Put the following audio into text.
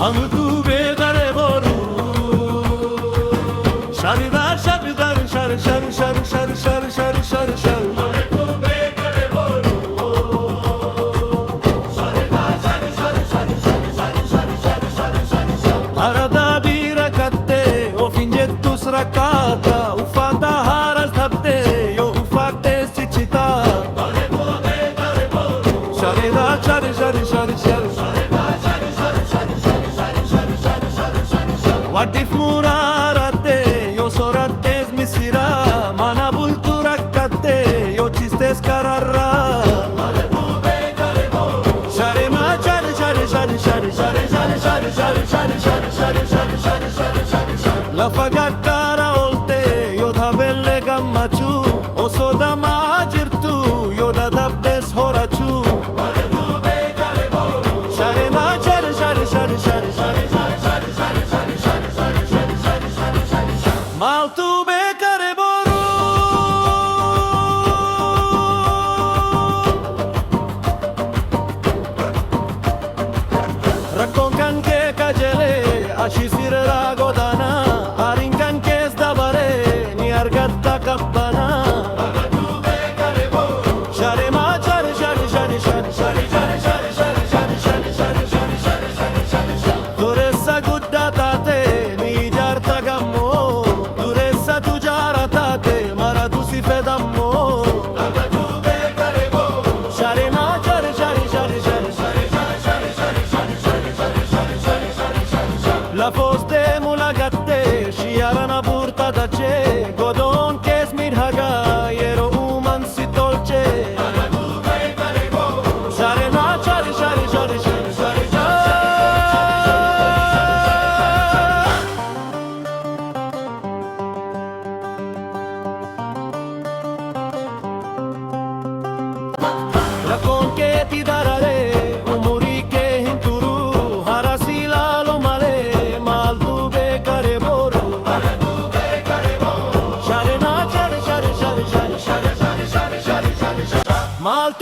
Anı tu bedare boru Şaridar şaridar şar şar şar şar şar şar şar şar Anı tu bedare boru Şaridar şar şar şar şar şar şar şar şar şar şar Arada bir rakatte o fingettus rakata ufata haras tapte yo ufakte sichita Anı tu bedare boru Şaridar şar şar şar şar Watif murarate, yo sorates misira Mana bulturakkate, yo chistes kararra Sharema shari shari shari shari shari shari shari shari shari shari shari shari shari shari shari shari Lafa gakkara olte, yo dhabelle gammachu Osoda majirtu, yo dadabdes horachu Sharema shari shari shari shari shari Mal tu bekare boru Rakkonkan ke kajele ashisir ragodana Arinkan ke zdabare ni argatta kabbana Tu bekare boru Sharema shari shari shari shari shari shari shari shari shari shari shari shari shari shari shari shari Duressa gudda tate ni jarta gammo La foste mulagatte shiarana burta da che godon kes mirhaga yero uman si dolce Sharena shari shari shari shari shari La con che ti darare umuri che hinturu harasila lo male Mal